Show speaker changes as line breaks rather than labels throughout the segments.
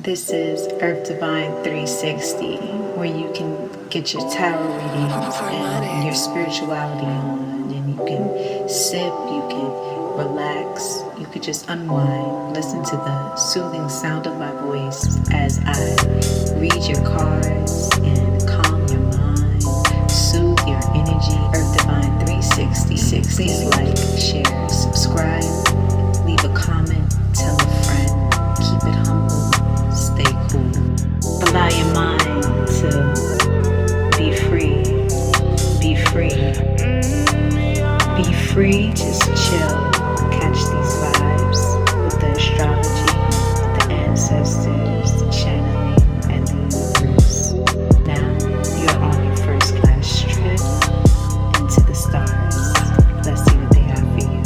This is Earth Divine 360, where you can get your tarot readings and your spirituality on, and you can sip, you can relax, you could just unwind, listen to the soothing sound of my voice as I read your cards and calm your mind, soothe your energy. Earth Divine 360. Please like, share, subscribe, leave a comment, tell a friend, keep it humble, stay cool. Allow your mind to be free, be free, be free, just chill, catch these vibes with the astrology, the ancestors, the channeling, and the universe. Now you're on your first class trip into the stars. Let's see what they have for you.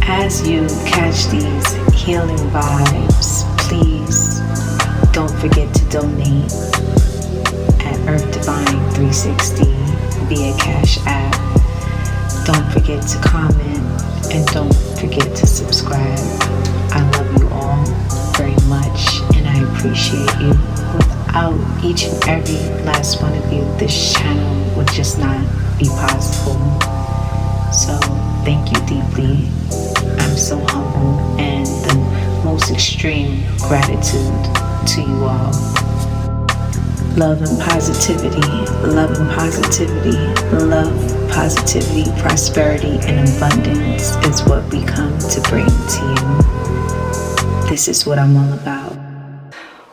As you catch these healing vibes, please don't forget to donate at Earth Divine 360 via Cash App. Don't forget to comment and don't forget to subscribe. I love you all very much and I appreciate you. Without each and every last one of you, this channel would just not be possible. So thank you deeply. I'm so humble and the most extreme gratitude to you all. Love and positivity, love and positivity, love, positivity, prosperity, and abundance is what we come to bring to you. This is what I'm all about.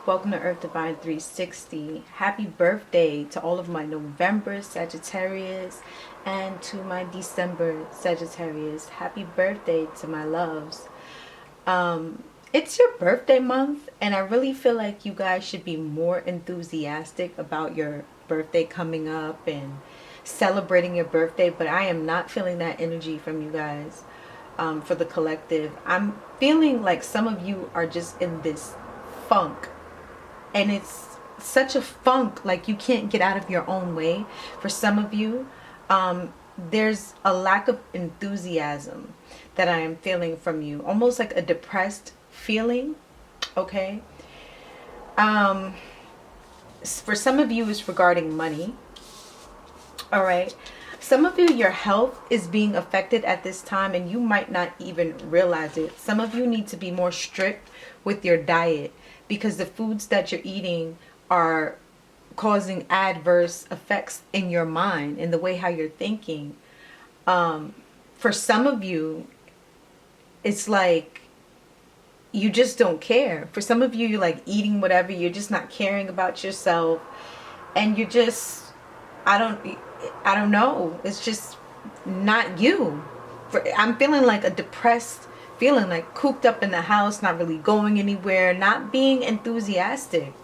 Welcome to Earth Divine 360. Happy birthday to all of my November Sagittarius and to my December Sagittarius. Happy birthday to my loves. It's your birthday month, and I really feel like you guys should be more enthusiastic about your birthday coming up and celebrating your birthday, but I am not feeling that energy from you guys. For the collective, I'm feeling like some of you are just in this funk, and it's such a funk like you can't get out of your own way. For some of you, there's a lack of enthusiasm that I am feeling from you, almost like a depressed feeling. Okay. For some of you, it's regarding money. All right. Some of you, your health is being affected at this time and you might not even realize it. Some of you need to be more strict with your diet because the foods that you're eating are causing adverse effects in your mind, in the way how you're thinking. For some of you, it's like you just don't care. For some of you, you're like eating whatever, you're just not caring about yourself, and you're just, I don't know, it's just not you. I'm feeling like a depressed feeling, like cooped up in the house, not really going anywhere, not being enthusiastic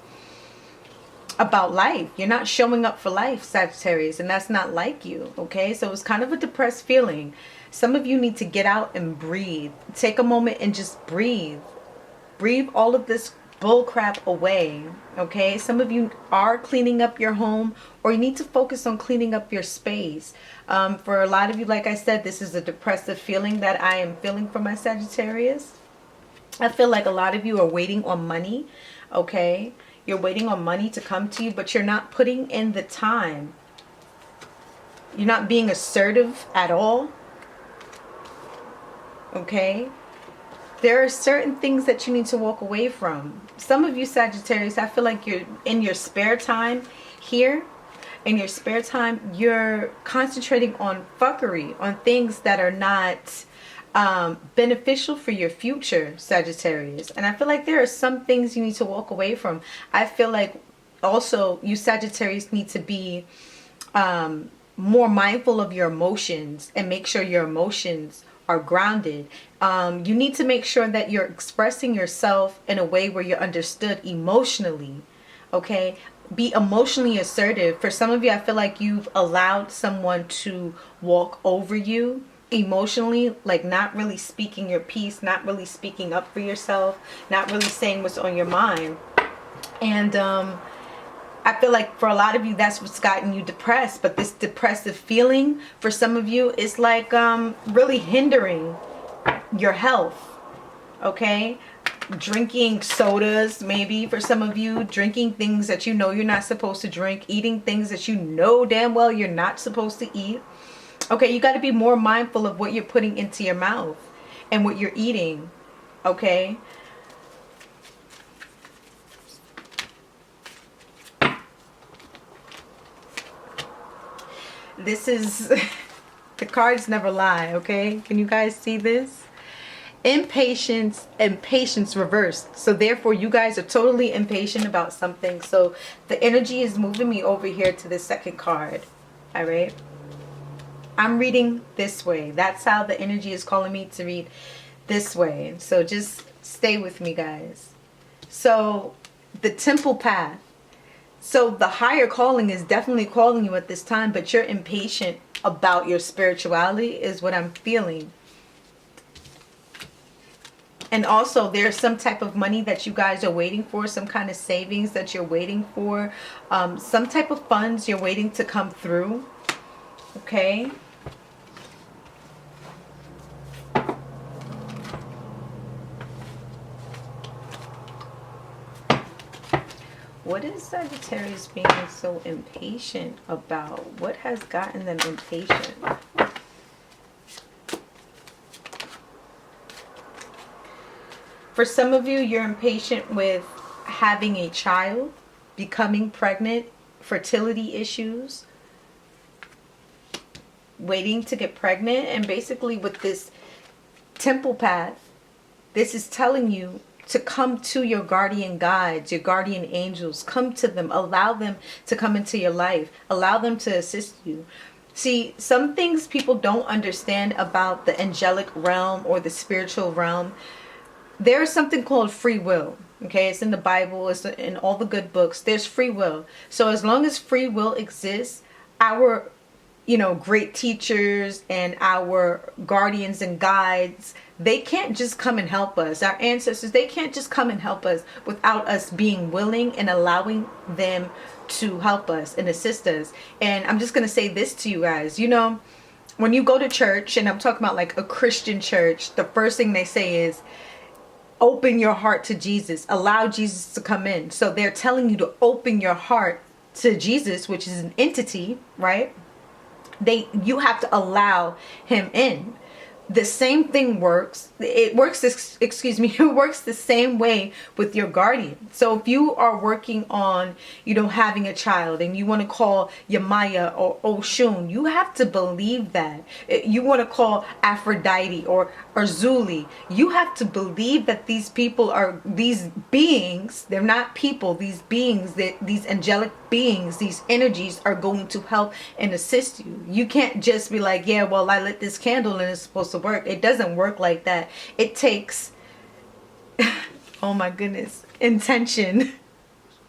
about life. You're not showing up for life, Sagittarius, and that's not like you. Okay, so it's kind of a depressed feeling. Some of you need to get out and breathe. Take a moment and just breathe. Breathe all of this bull crap away. Okay, some of you are cleaning up your home, or you need to focus on cleaning up your space. For a lot of you, like I said, this is a depressive feeling that I am feeling for my Sagittarius. I feel like a lot of you are waiting on money. Okay, you're waiting on money to come to you, but you're not putting in the time. You're not being assertive at all. Okay, there are certain things that you need to walk away from. Some of you Sagittarius, I feel like you're in your spare time here. In your spare time, you're concentrating on fuckery, on things that are not beneficial for your future, Sagittarius. And I feel like there are some things you need to walk away from. I feel like also you Sagittarius need to be more mindful of your emotions and make sure your emotions are grounded. You need to make sure that you're expressing yourself in a way where you're understood emotionally. Okay, be emotionally assertive. For some of you, I feel like you've allowed someone to walk over you emotionally, like not really speaking your piece, not really speaking up for yourself, not really saying what's on your mind. And I feel like for a lot of you, that's what's gotten you depressed. But this depressive feeling for some of you is like really hindering your health. Okay,
drinking sodas, maybe for some of you, drinking things that you know you're not supposed to drink, eating things that you know damn well you're not supposed to eat. Okay, you got to be more mindful of what you're putting into your mouth and what you're eating. Okay. This is the cards never lie. Okay, can you guys see this? Impatience and patience reversed. So therefore you guys are totally impatient about something. So the energy is moving me over here to the second card. All right, I'm reading this way. That's how the energy is calling me to read this way. So just stay with me, guys. So the temple path. So the higher calling is definitely calling you at this time, but you're impatient about your spirituality is what I'm feeling. And also there's some type of money that you guys are waiting for, some kind of savings that you're waiting for, some type of funds you're waiting to come through. Okay. What is Sagittarius being so impatient about? What has gotten them impatient? For some of you, you're impatient with having a child, becoming pregnant, fertility issues, waiting to get pregnant. And basically with this temple path, this is telling you to come to your guardian guides, your guardian angels. Come to them. Allow them to come into your life. Allow them to assist you. See, some things people don't understand about the angelic realm or the spiritual realm. There is something called free will. Okay, it's in the Bible, it's in all the good books. There's free will. So as long as free will exists, our, great teachers and our guardians and guides, they can't just come and help us. Our ancestors, they can't just come and help us without us being willing and allowing them to help us and assist us. And I'm just going to say this to you guys. When you go to church, and I'm talking about like a Christian church, the first thing they say is, open your heart to Jesus. Allow Jesus to come in. So they're telling you to open your heart to Jesus, which is an entity, right? You have to allow him in. The same thing works. It works the same way with your guardian. So if you are working on, having a child and you want to call Yamaya or Oshun, you have to believe that. You want to call Aphrodite or Zuli, you have to believe that these people are these beings. They're not people. These beings, these angelic beings, these energies are going to help and assist you. You can't just be like, yeah, well, I lit this candle and it's supposed to work. It doesn't work like that. It takes, oh my goodness, intention.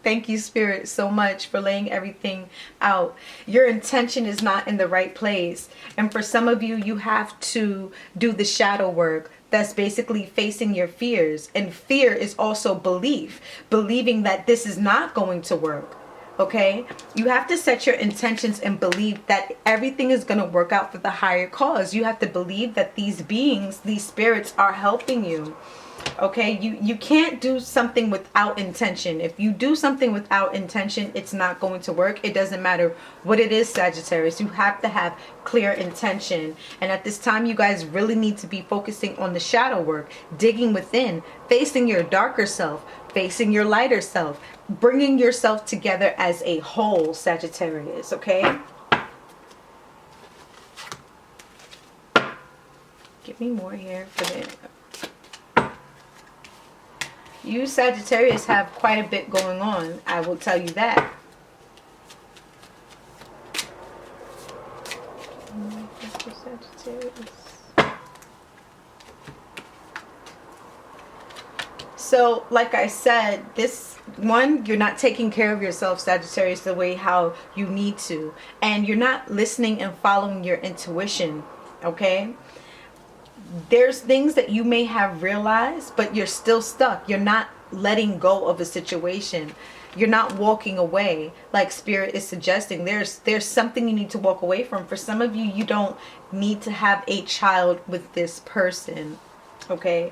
Thank you, Spirit, so much for laying everything out. Your intention is not in the right place. And for some of you, you have to do the shadow work. That's basically facing your fears. And fear is also belief. Believing that this is not going to work. Okay? You have to set your intentions and believe that everything is going to work out for the higher cause. You have to believe that these beings, these spirits are helping you. Okay, you can't do something without intention. If you do something without intention, it's not going to work. It doesn't matter what it is, Sagittarius. You have to have clear intention. And at this time, you guys really need to be focusing on the shadow work, digging within, facing your darker self, facing your lighter self, bringing yourself together as a whole, Sagittarius, okay? Give me more here for the... You Sagittarius have quite a bit going on, I will tell you that. So, like I said, this one, you're not taking care of yourself, Sagittarius, the way how you need to. And you're not listening and following your intuition, okay? There's things that you may have realized, but you're still stuck. You're not letting go of a situation. You're not walking away like Spirit is suggesting. There's something you need to walk away from. For some of you, you don't need to have a child with this person, okay?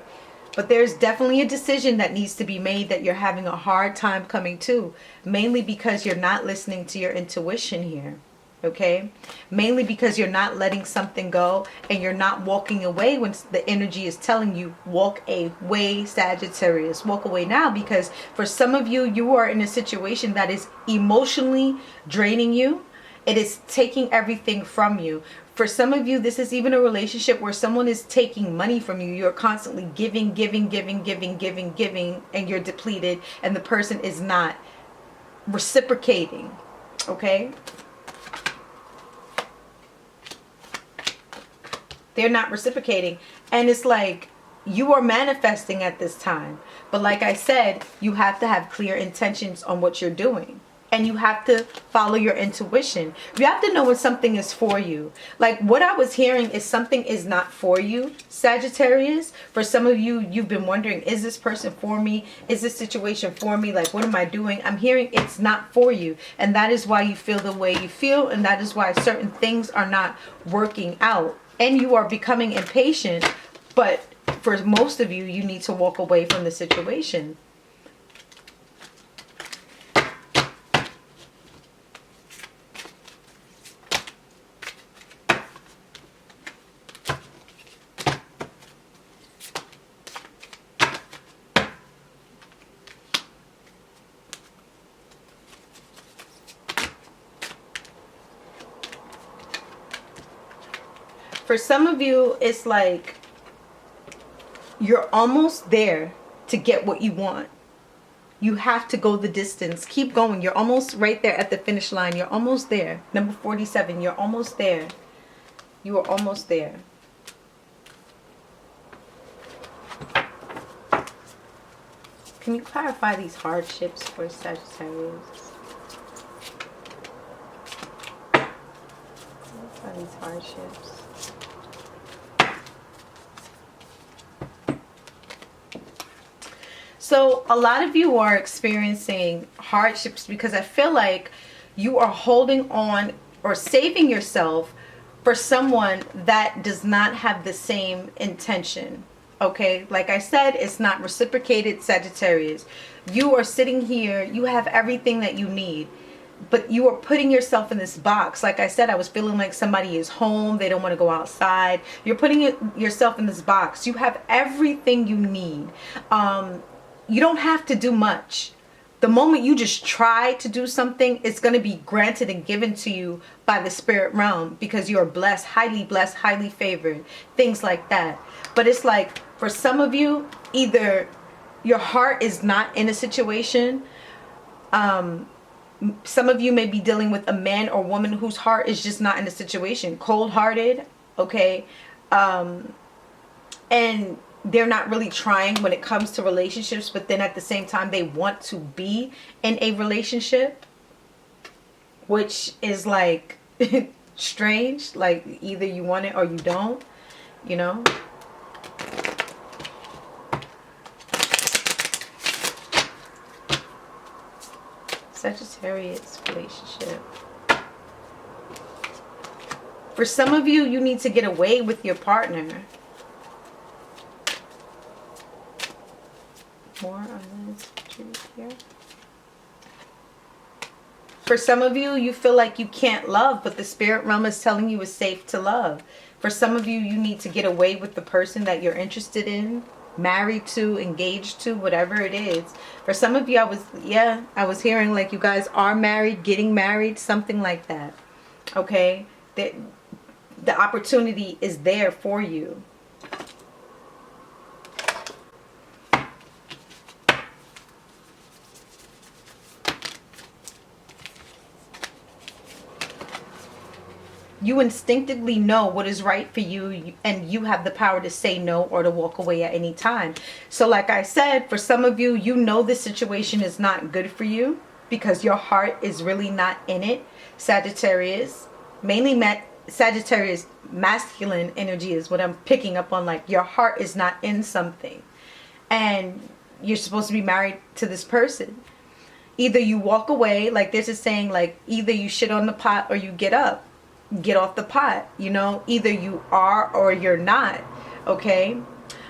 But there's definitely a decision that needs to be made that you're having a hard time coming to, mainly because you're not listening to your intuition here. Okay, mainly because you're not letting something go, and you're not walking away when the energy is telling you walk away, Sagittarius, walk away now. Because for some of you, you are in a situation that is emotionally draining you. It is taking everything from you. For some of you, this is even a relationship where someone is taking money from you. You're constantly giving, and you're depleted, and the person is not reciprocating. Okay, they're not reciprocating, and it's like you are manifesting at this time. But like I said, you have to have clear intentions on what you're doing, and you have to follow your intuition. You have to know when something is for you. Like what I was hearing is something is not for you, Sagittarius. For some of you, you've been wondering, is this person for me? Is this situation for me? Like, what am I doing? I'm hearing it's not for you, and that is why you feel the way you feel, and that is why certain things are not working out. And you are becoming impatient, but for most of you, you need to walk away from the situation. For some of you, it's like you're almost there to get what you want. You have to go the distance. Keep going. You're almost right there at the finish line. You're almost there. Number 47, you're almost there. You are almost there. Can you clarify these hardships for Sagittarius? Clarify these hardships. So a lot of you are experiencing hardships because I feel like you are holding on or saving yourself for someone that does not have the same intention. Okay, like I said, it's not reciprocated, Sagittarius. You are sitting here, you have everything that you need, but you are putting yourself in this box. Like I said, I was feeling like somebody is home, they don't want to go outside. You're putting yourself in this box. You have everything you need. You don't have to do much. The moment you just try to do something, it's going to be granted and given to you by the spirit realm, because you are blessed, highly favored, things like that. But it's like, for some of you, either your heart is not in a situation. Some of you may be dealing with a man or woman whose heart is just not in a situation, cold-hearted, okay? And they're not really trying when it comes to relationships, but then at the same time they want to be in a relationship, which is like strange. Like either you want it or you don't, you know. Sagittarius relationship. For some of you, you need to get away with your partner. More on this truth here. For some of you, you feel like you can't love, but the spirit realm is telling you it's safe to love. For some of you, you need to get away with the person that you're interested in, married to, engaged to, whatever it is. For some of you, I was hearing like you guys are married, getting married, something like that. Okay? The opportunity is there for you. You instinctively know what is right for you, and you have the power to say no or to walk away at any time. So like I said, for some of you, you know this situation is not good for you because your heart is really not in it. Sagittarius, mainly Sagittarius masculine energy is what I'm picking up on. Like your heart is not in something, and you're supposed to be married to this person. Either you walk away, like this is saying, like either you shit on the pot or you get up. Get off the pot, you know. Either you are or you're not, okay?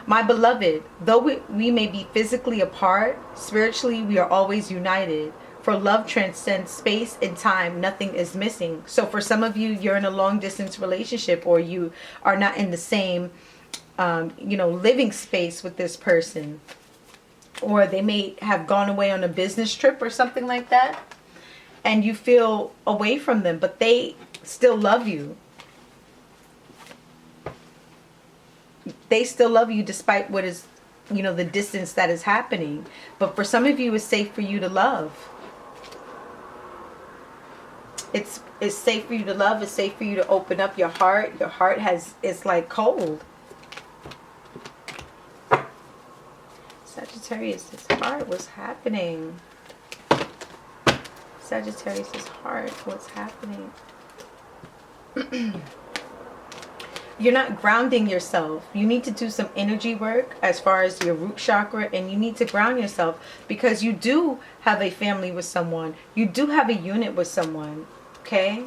My beloved, though we may be physically apart, spiritually we are always united. For love transcends space and time. Nothing is missing. So for some of you, you're in a long distance relationship, or you are not in the same, living space with this person. Or they may have gone away on a business trip or something like that. And you feel away from them, but they still love you. They still love you despite what is, the distance that is happening. But for some of you, it's safe for you to love. It's safe for you to love. It's safe for you to open up your heart. Your heart is like cold. Sagittarius, his heart, what's happening? Sagittarius, his heart, what's happening? You're not grounding yourself. You need to do some energy work as far as your root chakra, and you need to ground yourself because you do have a family with someone. You do have a unit with someone, okay?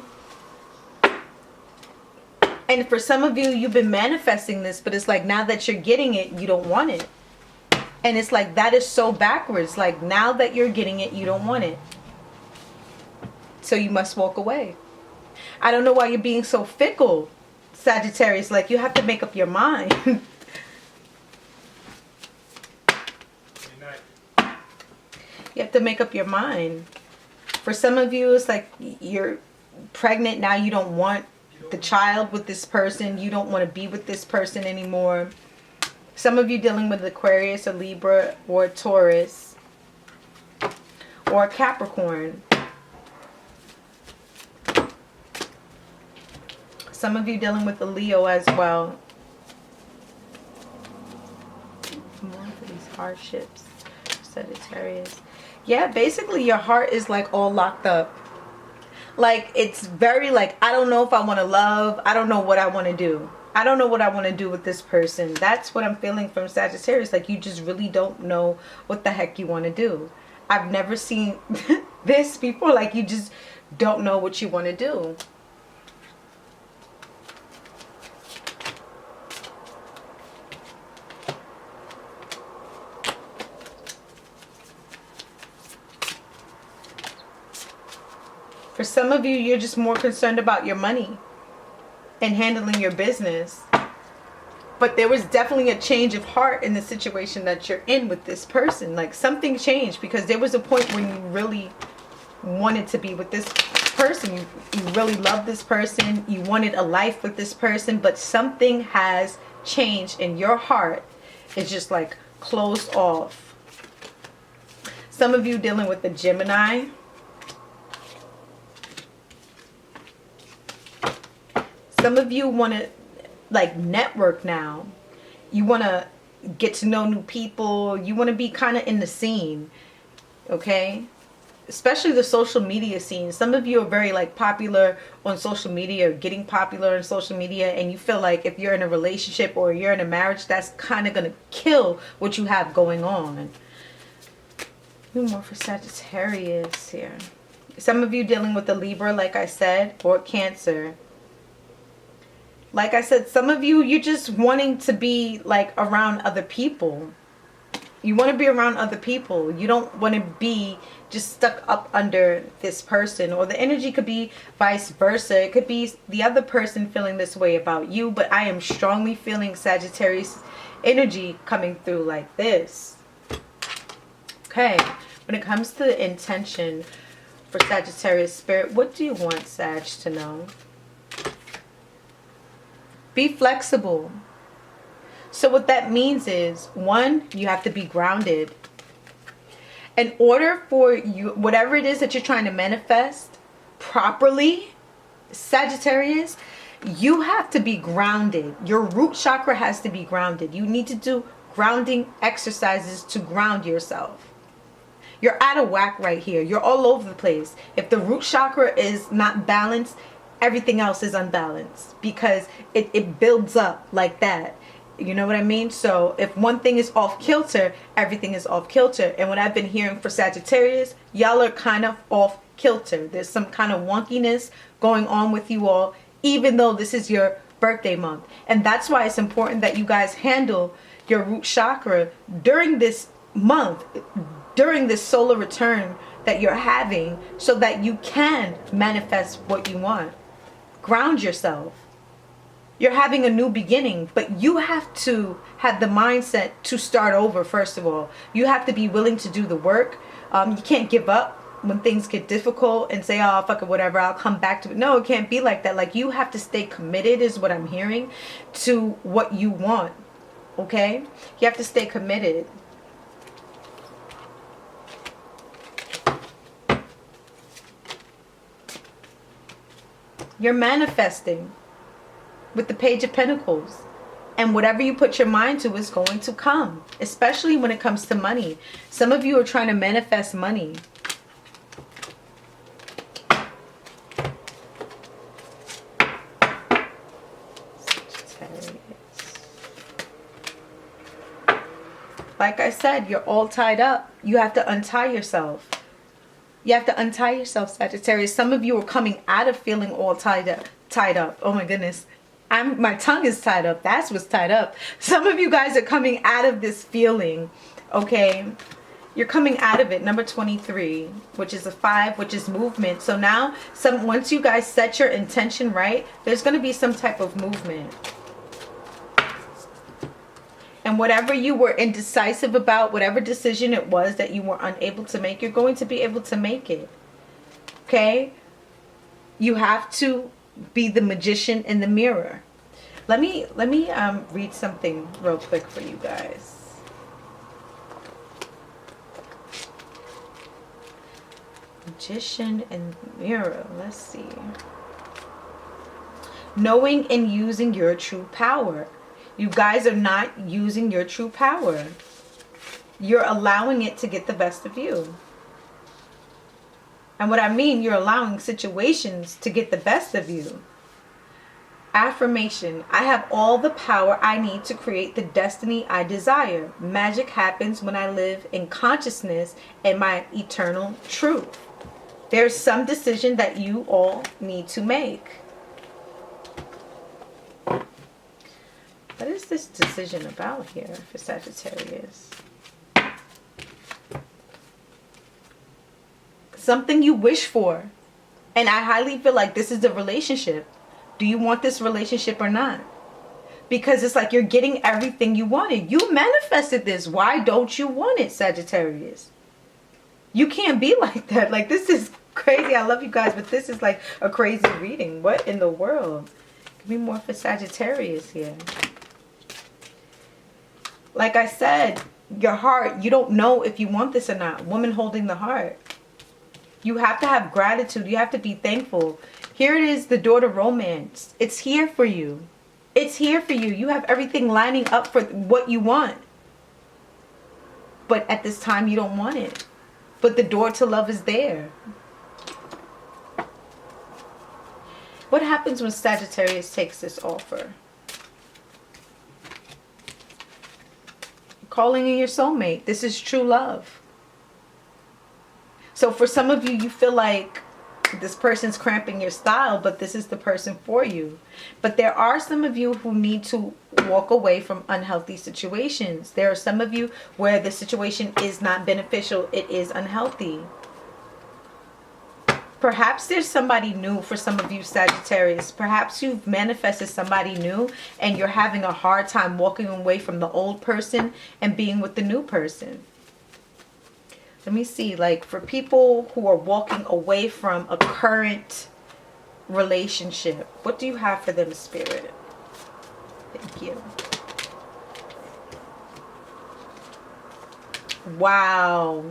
And for some of you, you've been manifesting this, but it's like now that you're getting it, you don't want it. And it's like that is so backwards. Like now that you're getting it, you don't want it. So you must walk away. I don't know why you're being so fickle, Sagittarius. Like you have to make up your mind. You have to make up your mind. For some of you, it's like you're pregnant now. You don't want the child with this person. You don't want to be with this person anymore. Some of you dealing with Aquarius, a Libra, or a Taurus, or a Capricorn. Some of you dealing with a Leo as well. More for these hardships, Sagittarius. Yeah, basically your heart is like all locked up. Like it's very like, I don't know if I want to love. I don't know what I want to do. I don't know what I want to do with this person. That's what I'm feeling from Sagittarius. Like you just really don't know what the heck you want to do. I've never seen this before. Like you just don't know what you want to do. For some of you, you're just more concerned about your money and handling your business. But there was definitely a change of heart in the situation that you're in with this person. Like something changed because there was a point when you really wanted to be with this person. You really loved this person. You wanted a life with this person. But something has changed in your heart. It's just like closed off. Some of you dealing with the Gemini. Some of you want to like network now. You want to get to know new people. You want to be kind of in the scene. Okay? Especially the social media scene. Some of you are very like popular on social media, or getting popular on social media, and you feel like if you're in a relationship or you're in a marriage, that's kind of going to kill what you have going on. No more for Sagittarius here. Some of you dealing with the Libra, like I said, or Cancer. Like I said, some of you, you're just wanting to be like around other people. You want to be around other people. You don't want to be just stuck up under this person. Or the energy could be vice versa. It could be the other person feeling this way about you. But I am strongly feeling Sagittarius energy coming through like this. Okay. When it comes to the intention for Sagittarius spirit, what do you want Sag to know? Be flexible. So what that means is, one, you have to be grounded. In order for you, whatever it is that you're trying to manifest properly, Sagittarius, you have to be grounded. Your root chakra has to be grounded. You need to do grounding exercises to ground yourself. You're out of whack right here. You're all over the place. If the root chakra is not balanced, everything else is unbalanced because it builds up like that. You know what I mean? So if one thing is off kilter, everything is off kilter. And what I've been hearing for Sagittarius, y'all are kind of off kilter. There's some kind of wonkiness going on with you all, even though this is your birthday month. And that's why it's important that you guys handle your root chakra during this month, during this solar return that you're having, so that you can manifest what you want. Ground yourself. You're having a new beginning, but you have to have the mindset to start over. First of all, you have to be willing to do the work. You can't give up when things get difficult and say, oh, fuck it, whatever, I'll come back to it. No, it can't be like that. Like, you have to stay committed, is what I'm hearing, to what you want. Okay? You have to stay committed. You're manifesting with the Page of Pentacles. And whatever you put your mind to is going to come. Especially when it comes to money. Some of you are trying to manifest money. Like I said, you're all tied up. You have to untie yourself. You have to untie yourself, Sagittarius. Some of you are coming out of feeling all tied up. Oh my goodness. My tongue is tied up. That's what's tied up. Some of you guys are coming out of this feeling. Okay. You're coming out of it. Number 23, which is a 5, which is movement. So now, once you guys set your intention right, there's going to be some type of movement. And whatever you were indecisive about, whatever decision it was that you were unable to make, you're going to be able to make it. Okay? You have to be the magician in the mirror. Let me read something real quick for you guys. Magician in the mirror. Let's see. Knowing and using your true power. You guys are not using your true power. You're allowing it to get the best of you. And what I mean, you're allowing situations to get the best of you. Affirmation. I have all the power I need to create the destiny I desire. Magic happens when I live in consciousness and my eternal truth. There's some decision that you all need to make. What is this decision about here for Sagittarius? Something you wish for. And I highly feel like this is the relationship. Do you want this relationship or not? Because it's like you're getting everything you wanted. You manifested this. Why don't you want it, Sagittarius? You can't be like that. Like, this is crazy. I love you guys, but this is like a crazy reading. What in the world? Give me more for Sagittarius here. Like I said, your heart, you don't know if you want this or not. Woman holding the heart. You have to have gratitude. You have to be thankful. Here it is, the door to romance. It's here for you. It's here for you. You have everything lining up for what you want. But at this time, you don't want it. But the door to love is there. What happens when Sagittarius takes this offer? Calling in your soulmate. This is true love. So for some of you, you feel like this person's cramping your style, but this is the person for you. But there are some of you who need to walk away from unhealthy situations. There are some of you where the situation is not beneficial. It is unhealthy. Perhaps there's somebody new for some of you, Sagittarius. Perhaps you've manifested somebody new and you're having a hard time walking away from the old person and being with the new person. Let me see, like for people who are walking away from a current relationship, what do you have for them, Spirit? Thank you. Wow.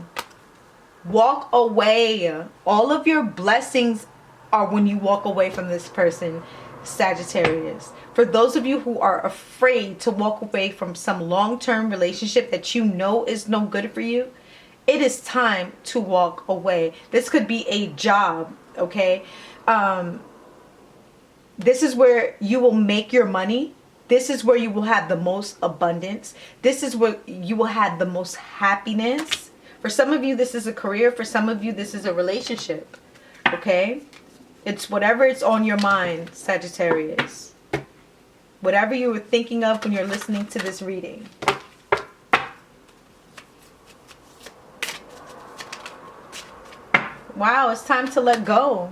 Walk away. All of your blessings are when you walk away from this person, Sagittarius. For those of you who are afraid to walk away from some long-term relationship that you know is no good for you, it is time to walk away. This could be a job, okay? This is where you will make your money. This is where you will have the most abundance. This is where you will have the most happiness. For some of you, this is a career. For some of you, this is a relationship, okay? It's whatever it's on your mind, Sagittarius. Whatever you were thinking of when you're listening to this reading. Wow, it's time to let go.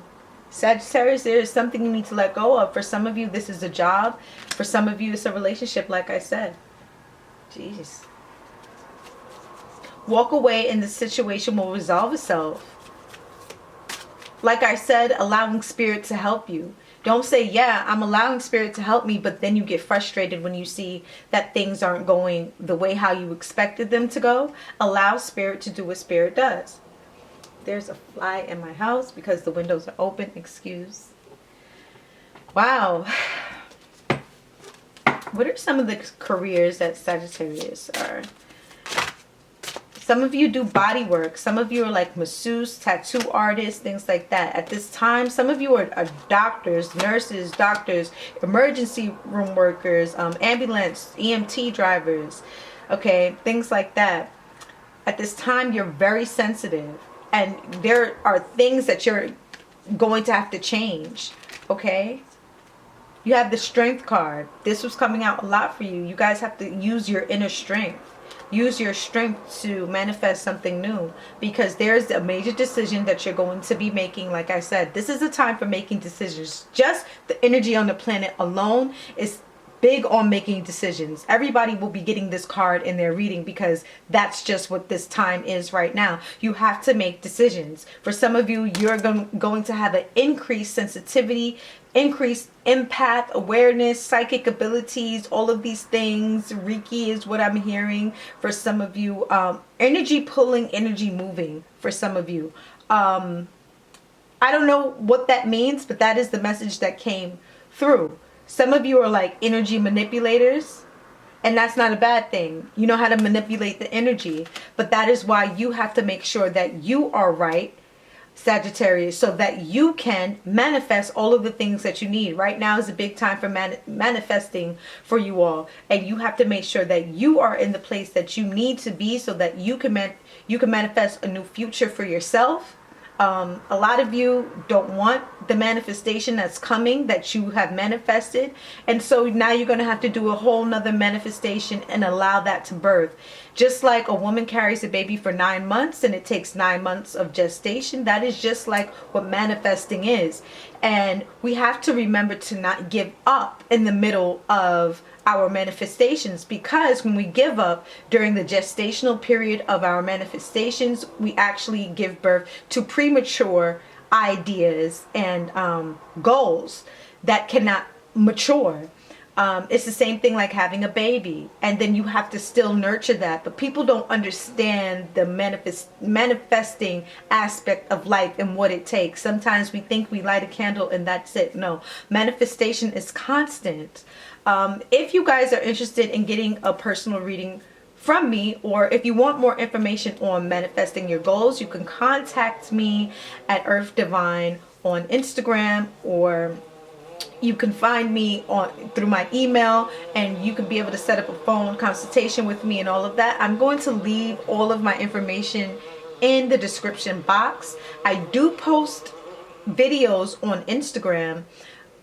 Sagittarius, there is something you need to let go of. For some of you, this is a job. For some of you, it's a relationship, like I said. Jeez. Walk away and the situation will resolve itself. Like I said, allowing spirit to help you. Don't say, yeah, I'm allowing spirit to help me, but then you get frustrated when you see that things aren't going the way how you expected them to go. Allow spirit to do what spirit does. There's a fly in my house because the windows are open. Excuse. Wow. What are some of the careers that Sagittarius are? Some of you do body work. Some of you are like masseuse, tattoo artists, things like that. At this time, some of you are doctors, nurses, doctors, emergency room workers, ambulance, EMT drivers, okay, things like that. At this time, you're very sensitive. And there are things that you're going to have to change, okay? You have the strength card. This was coming out a lot for you. You guys have to use your inner strength. Use your strength to manifest something new, because there's a major decision that you're going to be making. Like I said, this is a time for making decisions. Just the energy on the planet alone is big on making decisions. Everybody will be getting this card in their reading because that's just what this time is right now. You have to make decisions. For some of you, you're going to have an increased sensitivity, increased empath awareness, psychic abilities, all of these things. Reiki is what I'm hearing for some of you. Energy pulling, energy moving for some of you. I don't know what that means, but that is the message that came through. Some of you are like energy manipulators, and that's not a bad thing. You know how to manipulate the energy, but that is why you have to make sure that you are right, Sagittarius, so that you can manifest all of the things that you need. Right now is a big time for manifesting for you all, and you have to make sure that you are in the place that you need to be so that you can manifest a new future for yourself. A lot of you don't want the manifestation that's coming that you have manifested, and so now you're going to have to do a whole nother manifestation and allow that to birth. Just like a woman carries a baby for 9 months and it takes 9 months of gestation, that is just like what manifesting is. And we have to remember to not give up in the middle of our manifestations, because when we give up during the gestational period of our manifestations, we actually give birth to premature ideas and goals that cannot mature. It's the same thing like having a baby, and then you have to still nurture that. But people don't understand the manifesting aspect of life and what it takes. Sometimes we think we light a candle and that's it. No, manifestation is constant. If you guys are interested in getting a personal reading from me, or if you want more information on manifesting your goals, you can contact me at Earth Divine on Instagram, or you can find me through my email, and you can be able to set up a phone consultation with me and all of that. I'm going to leave all of my information in the description box. I do post videos on Instagram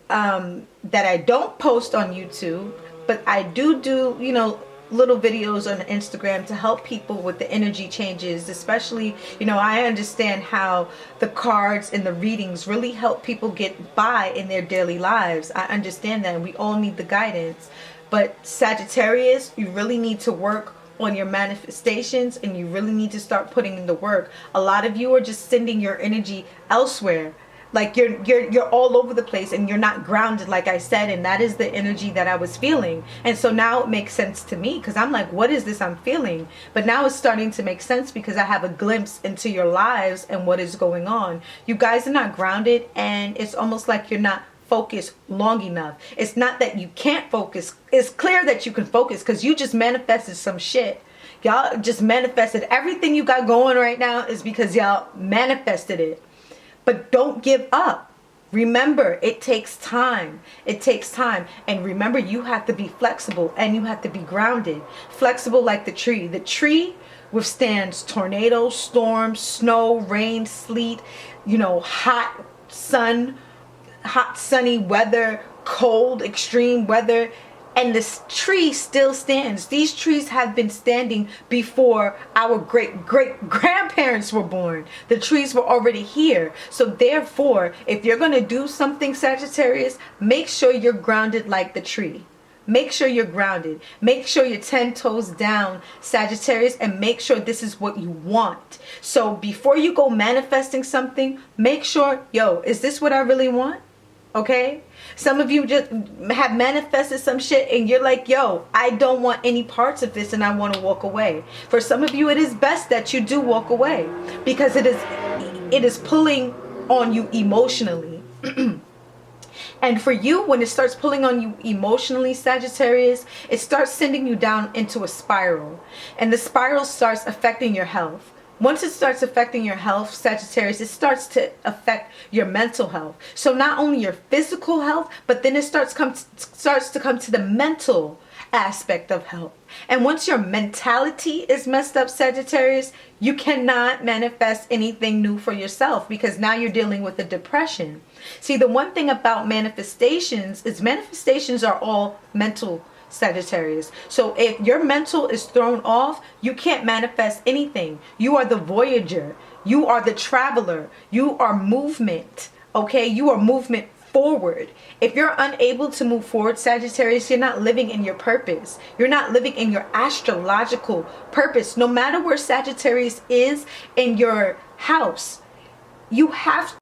that I don't post on YouTube, but I do little videos on Instagram to help people with the energy changes. Especially, I understand how the cards and the readings really help people get by in their daily lives. I understand that, and we all need the guidance. But Sagittarius, you really need to work on your manifestations, and you really need to start putting in the work. A lot of you are just sending your energy elsewhere. Like you're all over the place and you're not grounded, like I said, and that is the energy that I was feeling. And so now it makes sense to me, because I'm like, what is this I'm feeling? But now it's starting to make sense because I have a glimpse into your lives and what is going on. You guys are not grounded, and it's almost like you're not focused long enough. It's not that you can't focus. It's clear that you can focus because you just manifested some shit. Y'all just manifested everything you got going right now is because y'all manifested it. But don't give up. Remember, it takes time. It takes time. And remember, you have to be flexible and you have to be grounded. Flexible like the tree. The tree withstands tornadoes, storms, snow, rain, sleet, hot sun, hot sunny weather, cold, extreme weather. And this tree still stands. These trees have been standing before our great grandparents were born. The trees were already here. So therefore, if you're going to do something, Sagittarius, make sure you're grounded like the tree. Make sure you're grounded. Make sure you're 10 toes down, Sagittarius, and make sure this is what you want. So before you go manifesting something, make sure, yo, is this what I really want? Okay? Some of you just have manifested some shit and you're like, yo, I don't want any parts of this and I want to walk away. For some of you, it is best that you do walk away because it is pulling on you emotionally. And for you, when it starts pulling on you emotionally, Sagittarius, it starts sending you down into a spiral. And the spiral starts affecting your health. Once it starts affecting your health, Sagittarius, it starts to affect your mental health. So not only your physical health, but then it starts to come to the mental aspect of health. And once your mentality is messed up, Sagittarius, you cannot manifest anything new for yourself because now you're dealing with a depression. See, the one thing about manifestations is manifestations are all mental, Sagittarius. So if your mental is thrown off, you can't manifest anything. You are the voyager. You are the traveler. You are movement. Okay? You are movement forward. If you're unable to move forward, Sagittarius, you're not living in your purpose. You're not living in your astrological purpose. No matter where Sagittarius is in your house, you have